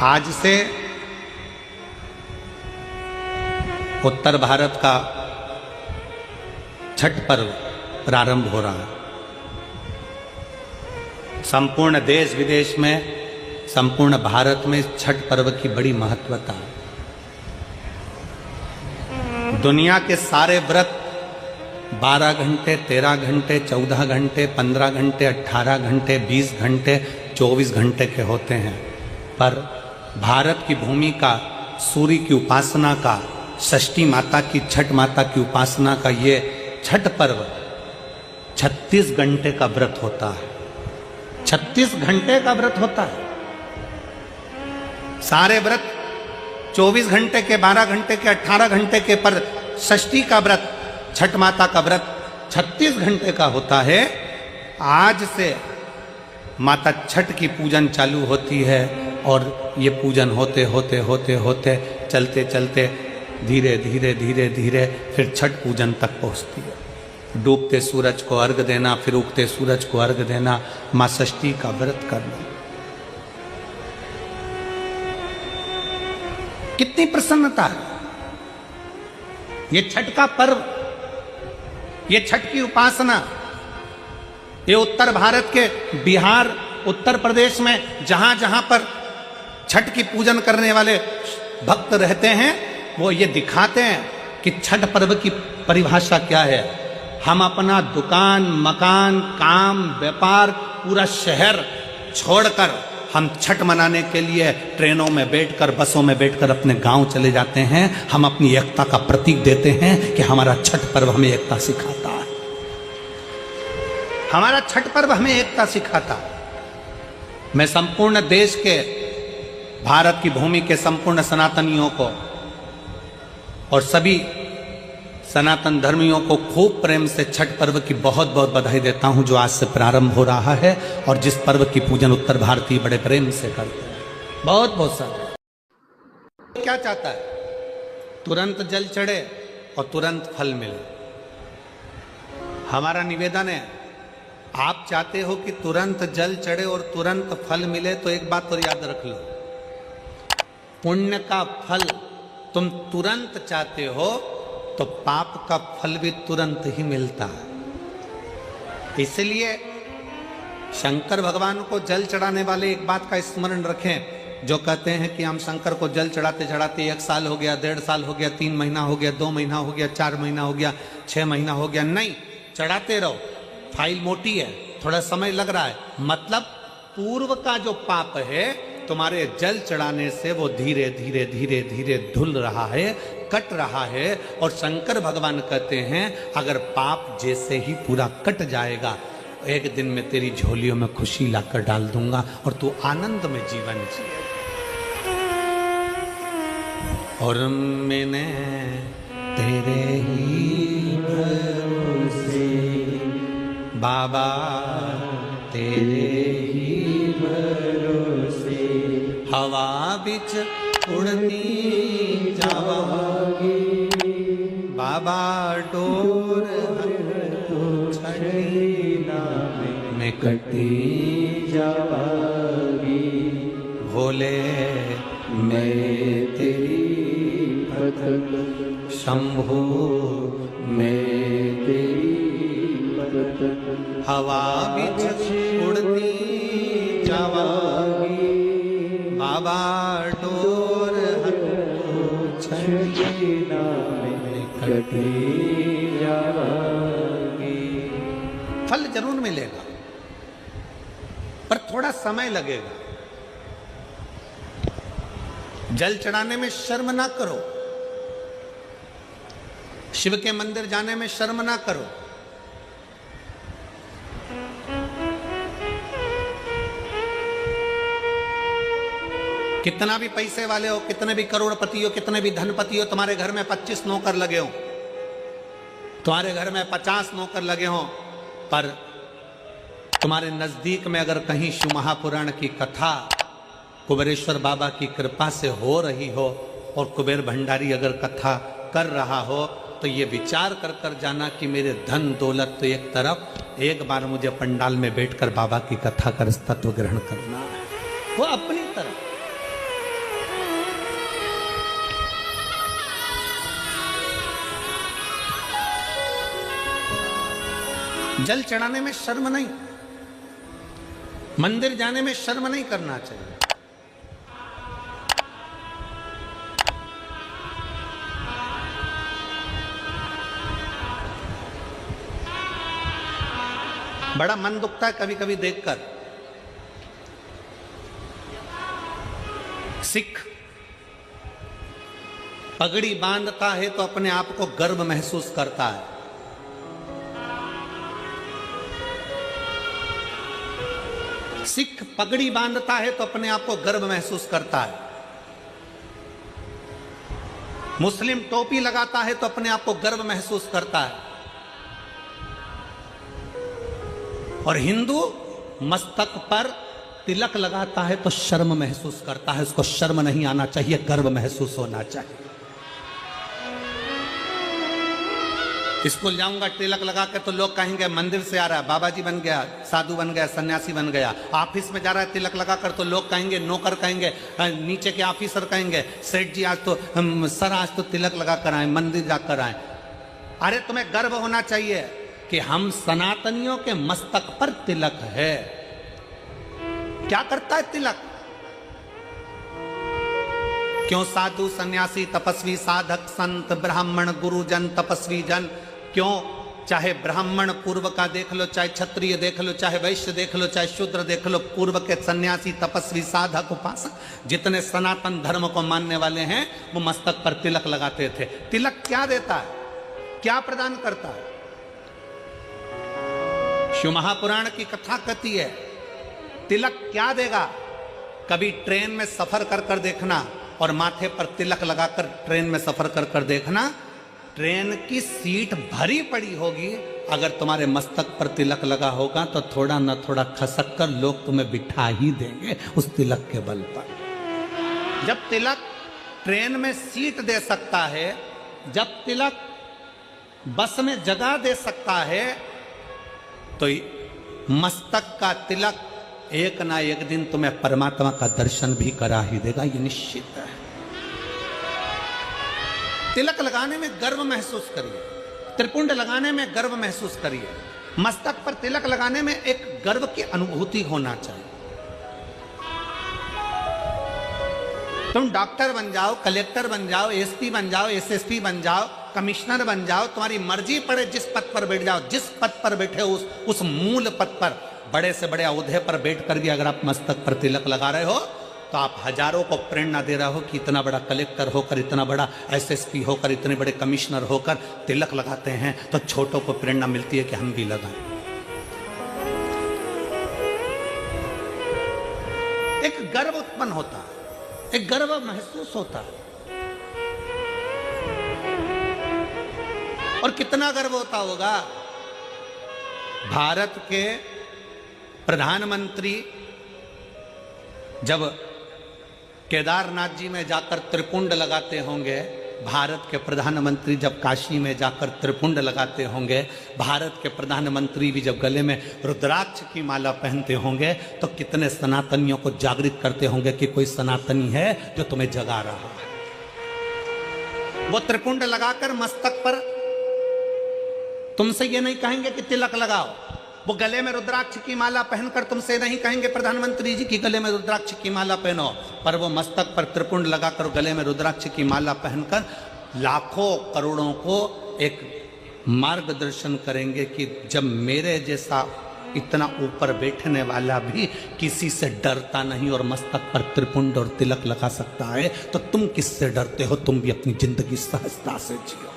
आज से उत्तर भारत का छठ पर्व प्रारंभ हो रहा है। संपूर्ण देश विदेश में, संपूर्ण भारत में छठ पर्व की बड़ी महत्वता है। दुनिया के सारे व्रत 12 घंटे, 13 घंटे, 14 घंटे, 15 घंटे, 18 घंटे, 20 घंटे, 24 घंटे के होते हैं, पर भारत की भूमि का, सूर्य की उपासना का, षष्ठी माता की, छठ माता की उपासना का ये छठ पर्व 36 घंटे का व्रत होता है। 36 घंटे का व्रत होता है। सारे व्रत 24 घंटे के, 12 घंटे के, 18 घंटे के, पर षष्ठी का व्रत, छठ माता का व्रत 36 घंटे का होता है। आज से माता छठ की पूजन चालू होती है और ये पूजन होते होते होते होते चलते चलते धीरे धीरे धीरे धीरे फिर छठ पूजन तक पहुंचती है। डूबते सूरज को अर्घ देना, फिर उगते सूरज को अर्घ देना, मां षष्ठी का व्रत करना। कितनी प्रसन्नता है। ये छठ का पर्व, ये छठ की उपासना, ये उत्तर भारत के बिहार, उत्तर प्रदेश में जहां जहां पर छठ की पूजन करने वाले भक्त रहते हैं, वो ये दिखाते हैं कि छठ पर्व की परिभाषा क्या है। हम अपना दुकान, मकान, काम, व्यापार, पूरा शहर छोड़कर हम छठ मनाने के लिए ट्रेनों में बैठकर, बसों में बैठकर अपने गांव चले जाते हैं। हम अपनी एकता का प्रतीक देते हैं कि हमारा छठ पर्व हमें एकता सिखाता है। हमारा छठ पर्व हमें एकता सिखाता है। मैं संपूर्ण देश के, भारत की भूमि के संपूर्ण सनातनियों को और सभी सनातन धर्मियों को खूब प्रेम से छठ पर्व की बहुत बहुत बधाई देता हूं, जो आज से प्रारंभ हो रहा है और जिस पर्व की पूजन उत्तर भारतीय बड़े प्रेम से करते हैं। बहुत बहुत सारे क्या चाहता है? तुरंत जल चढ़े और तुरंत फल मिले। हमारा निवेदन है, आप चाहते हो कि तुरंत जल चढ़े और तुरंत फल मिले, तो एक बात और याद रख लो, पुण्य का फल तुम तुरंत चाहते हो तो पाप का फल भी तुरंत ही मिलता है। इसलिए शंकर भगवान को जल चढ़ाने वाले एक बात का स्मरण रखें, जो कहते हैं कि हम शंकर को जल चढ़ाते चढ़ाते 1 साल हो गया, 1.5 साल हो गया, 3 महीना हो गया, 2 महीना हो गया, 4 महीना हो गया, 6 महीना हो गया। नहीं, चढ़ाते रहो। फाइल मोटी है, थोड़ा समय लग रहा है, मतलब पूर्व का जो पाप है तुम्हारे जल चढ़ाने से वो धीरे धीरे धीरे धीरे धुल रहा है, कट रहा है। और शंकर भगवान कहते हैं, अगर पाप जैसे ही पूरा कट जाएगा, एक दिन में तेरी झोलियों में खुशी लाकर डाल दूंगा और तू आनंद में जीवन जिए। और मैंने तेरे ही भरोसे बाबा, तेरे ही भरोसे हवा बिच उड़ती जावागी, बाबा डोर छड़ीना में कटी जावागी। भोले मैं तेरी भक्त, शंभो मैं तेरी भक्त, हवा बिच उड़ती जावागी, बाबा डोर छड़ीना में कटी जावागी। फल जरूर मिलेगा, पर थोड़ा समय लगेगा। जल चढ़ाने में शर्म ना करो, शिव के मंदिर जाने में शर्म ना करो। कितना भी पैसे वाले हो, कितने भी करोड़पति हो, कितने भी धनपति हो, तुम्हारे घर में 25 नौकर लगे हो, तुम्हारे घर में 50 नौकर लगे हो, पर तुम्हारे नजदीक में अगर कहीं शिव महापुराण की कथा कुबेरेश्वर बाबा की कृपा से हो रही हो और कुबेर भंडारी अगर कथा कर रहा हो, तो ये विचार कर कर जाना कि मेरे धन दौलत तो एक तरफ, एक बार मुझे पंडाल में बैठकर बाबा की कथा कर तत्व ग्रहण करना है, वो अपनी तरफ। जल चढ़ाने में शर्म नहीं, मंदिर जाने में शर्म नहीं करना चाहिए। बड़ा मन दुखता है कभी कभी देखकर, सिख पगड़ी बांधता है तो अपने आप को गर्व महसूस करता है, सिख पगड़ी बांधता है तो अपने आप को गर्व महसूस करता है, मुस्लिम टोपी लगाता है तो अपने आप को गर्व महसूस करता है, और हिंदू मस्तक पर तिलक लगाता है तो शर्म महसूस करता है। उसको शर्म नहीं आना चाहिए, गर्व महसूस होना चाहिए। स्कूल जाऊंगा तिलक लगा के तो लोग कहेंगे मंदिर से आ रहा है, बाबा जी बन गया, साधु बन गया, सन्यासी बन गया। ऑफिस में जा रहा है तिलक लगा कर तो लोग कहेंगे, नौकर कहेंगे, नीचे के ऑफिसर कहेंगे, सेठ जी आज तो सर आज तो तिलक लगा कर आए, मंदिर जाकर आए। अरे तुम्हें गर्व होना चाहिए कि हम सनातनियों के मस्तक पर तिलक है। क्या करता है तिलक? क्यों साधु सन्यासी तपस्वी साधक संत ब्राह्मण गुरुजन तपस्वी जन, क्यों चाहे ब्राह्मण पूर्व का देख लो, चाहे क्षत्रिय देख लो, चाहे वैश्य देख लो, चाहे शूद्र देख लो, पूर्व के सन्यासी तपस्वी साधक उपासक जितने सनातन धर्म को मानने वाले हैं वो मस्तक पर तिलक लगाते थे। तिलक क्या देता है, क्या प्रदान करता है? शिव महापुराण की कथा कहती है तिलक क्या देगा। कभी ट्रेन में सफर कर कर देखना और माथे पर तिलक लगाकर ट्रेन में सफर कर कर देखना, ट्रेन की सीट भरी पड़ी होगी, अगर तुम्हारे मस्तक पर तिलक लगा होगा तो थोड़ा न थोड़ा खसक कर लोग तुम्हें बिठा ही देंगे उस तिलक के बल पर। जब तिलक ट्रेन में सीट दे सकता है, जब तिलक बस में जगह दे सकता है, तो मस्तक का तिलक एक ना एक दिन तुम्हें परमात्मा का दर्शन भी करा ही देगा, ये निश्चित है। तिलक लगाने में गर्व महसूस करिए, त्रिपुंड लगाने में गर्व महसूस करिए, मस्तक पर तिलक लगाने में एक गर्व की अनुभूति होना चाहिए। तुम डॉक्टर बन जाओ, कलेक्टर बन जाओ, एसपी बन जाओ, एसएसपी बन जाओ, कमिश्नर बन जाओ, तुम्हारी मर्जी पड़े जिस पद पर बैठ जाओ, जिस पद पर बैठे हो उस मूल पद पर, बड़े से बड़े औहदे पर बैठकर भी अगर आप मस्तक पर तिलक लगा रहे हो तो आप हजारों को प्रेरणा दे रहे हो कि इतना बड़ा कलेक्टर होकर, इतना बड़ा एसएसपी होकर, इतने बड़े कमिश्नर होकर तिलक लगाते हैं तो छोटों को प्रेरणा मिलती है कि हम भी लगाएं। एक गर्व उत्पन्न होता है, एक गर्व महसूस होता है। और कितना गर्व होता होगा, भारत के प्रधानमंत्री जब केदारनाथ जी में जाकर त्रिपुंड लगाते होंगे, भारत के प्रधानमंत्री जब काशी में जाकर त्रिपुंड लगाते होंगे, भारत के प्रधानमंत्री भी जब गले में रुद्राक्ष की माला पहनते होंगे, तो कितने सनातनियों को जागृत करते होंगे कि कोई सनातनी है जो तुम्हें जगा रहा है। वो त्रिपुंड लगाकर मस्तक पर तुमसे ये नहीं कहेंगे कि तिलक लगाओ, वो गले में रुद्राक्ष की माला पहनकर तुमसे नहीं कहेंगे प्रधानमंत्री जी की गले में रुद्राक्ष की माला पहनो, पर वो मस्तक पर त्रिपुंड लगाकर गले में रुद्राक्ष की माला पहनकर लाखों करोड़ों को एक मार्गदर्शन करेंगे कि जब मेरे जैसा इतना ऊपर बैठने वाला भी किसी से डरता नहीं और मस्तक पर त्रिपुंड और तिलक लगा सकता है, तो तुम किससे डरते हो? तुम भी अपनी जिंदगी सहजता से जियो।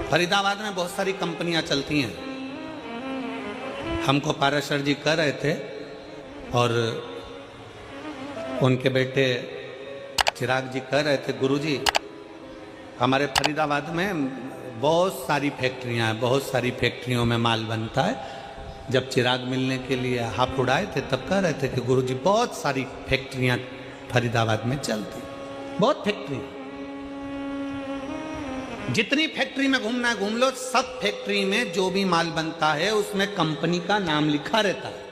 फरीदाबाद में बहुत सारी कंपनियां चलती हैं। हमको पाराशर जी कह रहे थे और उनके बेटे चिराग जी कह रहे थे, गुरुजी हमारे फरीदाबाद में बहुत सारी फैक्ट्रियां हैं, बहुत सारी फैक्ट्रियों में माल बनता है। जब चिराग मिलने के लिए हाथ उड़ाए थे तब कह रहे थे कि गुरुजी बहुत सारी फैक्ट्रियां फरीदाबाद में चलती, बहुत फैक्ट्री, जितनी फैक्ट्री में घूमना है घूम लो, सब फैक्ट्री में जो भी माल बनता है उसमें कंपनी का नाम लिखा रहता है।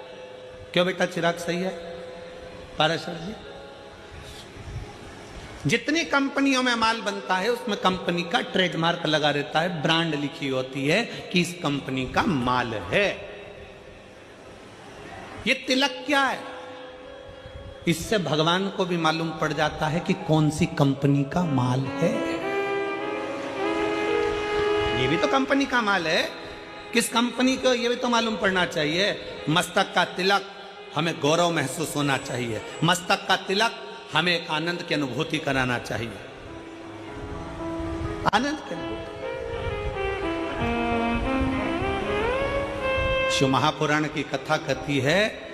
क्यों बेटा चिराग, सही है पाराशर जी? जितनी कंपनियों में माल बनता है उसमें कंपनी का ट्रेडमार्क लगा रहता है, ब्रांड लिखी होती है कि इस कंपनी का माल है। ये तिलक क्या है? इससे भगवान को भी मालूम पड़ जाता है कि कौन सी कंपनी का माल है। ये भी तो कंपनी का माल है, किस कंपनी को ये भी तो मालूम पड़ना चाहिए। मस्तक का तिलक हमें गौरव महसूस होना चाहिए, मस्तक का तिलक हमें एक आनंद की अनुभूति कराना चाहिए, आनंद की अनुभूति। शिव महापुराण की कथा कहती है,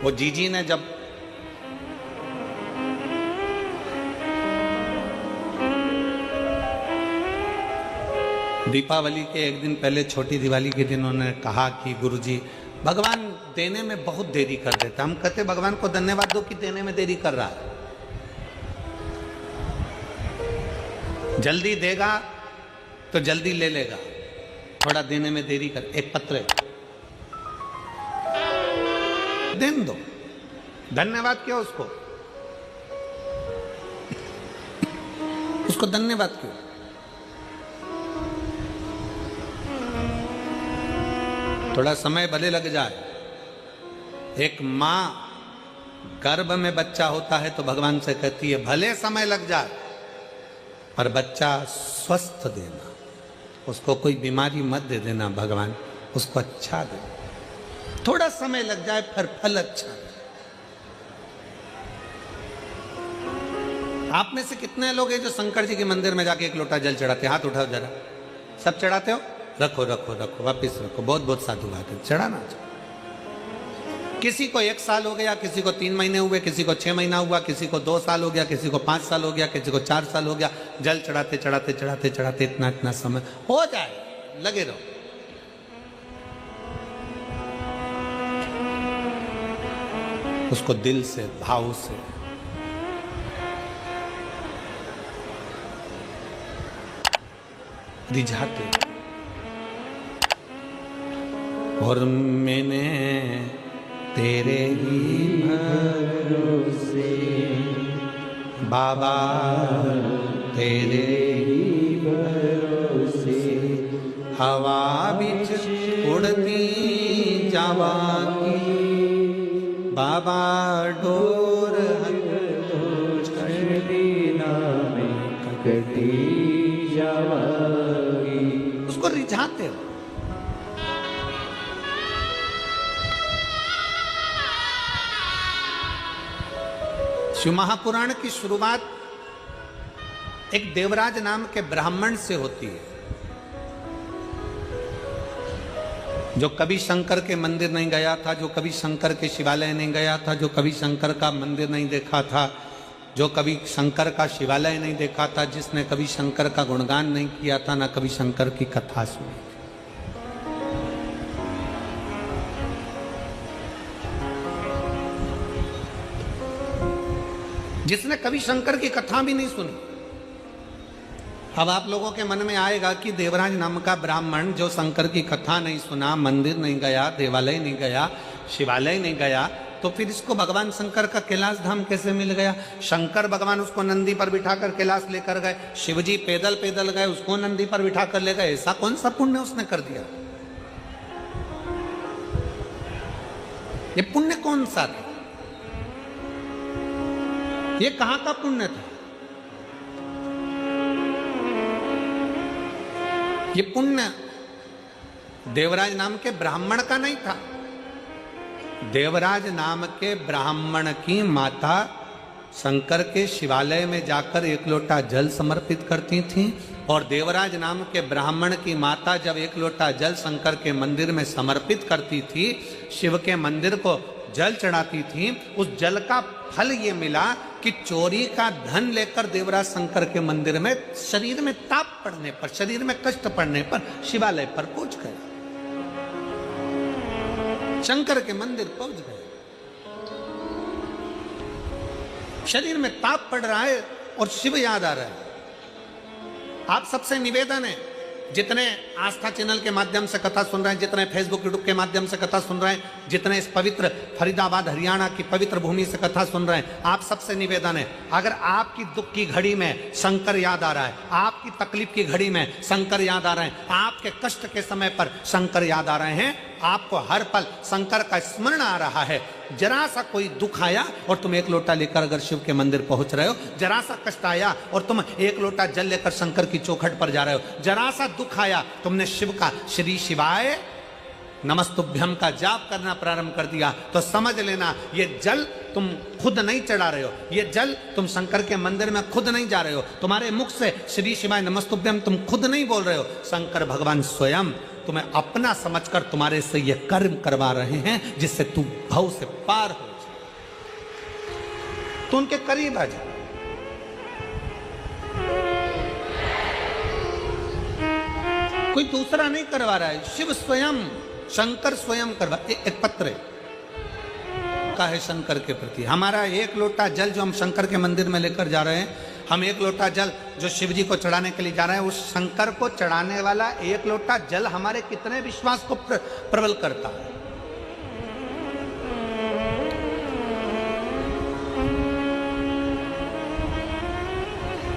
वो जीजी ने जब दीपावली के एक दिन पहले, छोटी दिवाली के दिन उन्होंने कहा कि गुरुजी भगवान देने में बहुत देरी कर देता। हम कहते भगवान को धन्यवाद दो कि देने में देरी कर रहा है। जल्दी देगा तो जल्दी ले लेगा, थोड़ा देने में देरी कर। एक पत्र देन दो, धन्यवाद क्यों उसको धन्यवाद क्यों? थोड़ा समय भले लग जाए। एक मां गर्भ में बच्चा होता है तो भगवान से कहती है भले समय लग जाए पर बच्चा स्वस्थ देना, उसको कोई बीमारी मत दे देना भगवान, उसको अच्छा दे। थोड़ा समय लग जाए फिर फल अच्छा दे। आप में से कितने लोग हैं जो शंकर जी के मंदिर में जाके एक लोटा जल चढ़ाते? हाथ उठाओ जरा। सब चढ़ाते हो? रखो रखो रखो, वापिस रखो। बहुत बहुत साधु बात है, चढ़ाना चाहिए। किसी को 1 साल हो गया, किसी को 3 महीने हुए, किसी को 6 महीना हुआ, किसी को 2 साल हो गया, किसी को 5 साल हो गया, किसी को 4 साल हो गया। जल चढ़ाते चढ़ाते चढ़ाते चढ़ाते इतना इतना समय हो जाए, लगे रहो। उसको दिल से, भाव से रिझाते। और मैंने तेरे ही भरोसे बाबा, तेरे ही भरोसे हवा बिच उड़ती जावांगी बाबा, डोर कटी जावांगी। उसको रिझाते हो। शिव महापुराण की शुरुआत एक देवराज नाम के ब्राह्मण से होती है, जो कभी शंकर के मंदिर नहीं गया था, जो कभी शंकर के शिवालय नहीं गया था, जो कभी शंकर का मंदिर नहीं देखा था, जो कभी शंकर का शिवालय नहीं देखा था, जिसने कभी शंकर का गुणगान नहीं किया था, ना कभी शंकर की कथा सुनी। जिसने कभी शंकर की कथा भी नहीं सुनी। अब आप लोगों के मन में आएगा कि देवराज नाम का ब्राह्मण जो शंकर की कथा नहीं सुना, मंदिर नहीं गया, देवालय नहीं गया, शिवालय नहीं गया, तो फिर इसको भगवान शंकर का कैलाश धाम कैसे मिल गया? शंकर भगवान उसको नंदी पर बिठाकर कैलाश लेकर गए, शिवजी पैदल पैदल गए, उसको नंदी पर बिठा कर ले गए। ऐसा कौन सा पुण्य उसने कर दिया? ये पुण्य कौन सा था? ये कहां का पुण्य था? ये पुण्य देवराज नाम के ब्राह्मण का नहीं था। देवराज नाम के ब्राह्मण की माता शंकर के शिवालय में जाकर 1 लोटा जल समर्पित करती थी, और देवराज नाम के ब्राह्मण की माता जब 1 लोटा जल शंकर के मंदिर में समर्पित करती थी, शिव के मंदिर को जल चढ़ाती थी, उस जल का फल ये मिला कि चोरी का धन लेकर देवराज शंकर के मंदिर में शरीर में ताप पड़ने पर, शरीर में कष्ट पड़ने पर शिवालय पर पहुंच गए, शंकर के मंदिर पहुंच गए। शरीर में ताप पड़ रहा है और शिव याद आ रहा है। आप सबसे निवेदन है जितने आस्था चैनल के माध्यम से कथा सुन रहे हैं, जितने फेसबुक यूट्यूब के माध्यम से कथा सुन रहे हैं, जितने इस पवित्र फरीदाबाद हरियाणा की पवित्र भूमि से कथा सुन रहे हैं, आप सबसे निवेदन है, अगर आपकी दुख की घड़ी में शंकर याद आ रहा है, आपकी तकलीफ की घड़ी में शंकर याद आ रहे हैं, आपके कष्ट के समय पर शंकर याद आ रहे हैं, आपको हर पल शंकर का स्मरण आ रहा है, जरा सा कोई दुख आया और तुम एक लोटा लेकर अगर शिव के मंदिर पहुंच रहे हो, जरा सा कष्ट आया और तुम एक लोटा जल लेकर शंकर की चौखट पर जा रहे हो, जरा सा दुख आया तुमने शिव का श्री शिवाय नमस्तुभ्यम का जाप करना प्रारंभ कर दिया, तो समझ लेना ये जल तुम खुद नहीं चढ़ा रहे हो, ये जल तुम शंकर के मंदिर में खुद नहीं जा रहे हो, तुम्हारे मुख से श्री शिवाय नमस्तुभ्यम तुम खुद नहीं बोल रहे हो, शंकर भगवान स्वयं तुम्हें अपना समझकर तुम्हारे से ये कर्म करवा रहे हैं जिससे तू भव से पार हो जाए, तो उनके करीब आ जा। कोई दूसरा नहीं करवा रहा है, शिव स्वयं, शंकर स्वयं करवा। एक पत्र का है शंकर के प्रति, हमारा एक लोटा जल जो हम शंकर के मंदिर में लेकर जा रहे हैं, हम एक लोटा जल जो शिव जी को चढ़ाने के लिए जा रहे हैं, उस शंकर को चढ़ाने वाला एक लोटा जल हमारे कितने विश्वास को प्रबल करता है।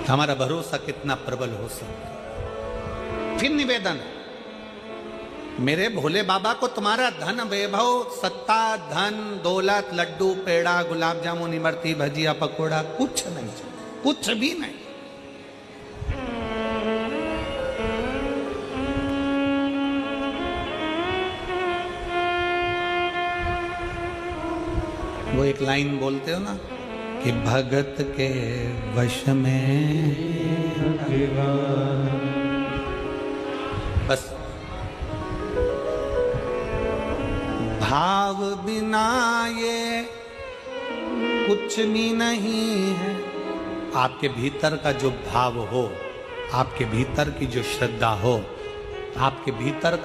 हमारा भरोसा कितना प्रबल हो सकता। फिर निवेदन, मेरे भोले बाबा को तुम्हारा धन वैभव सत्ता धन दौलत लड्डू पेड़ा गुलाब जामुन इमरती भजिया पकोड़ा कुछ नहीं चाहिए, कुछ भी नहीं। वो एक लाइन बोलते हो ना कि भगत के वश में, बस भाव बिना ये कुछ भी नहीं है। आपके भीतर का जो भाव हो, आपके भीतर की जो श्रद्धा हो, आपके भीतर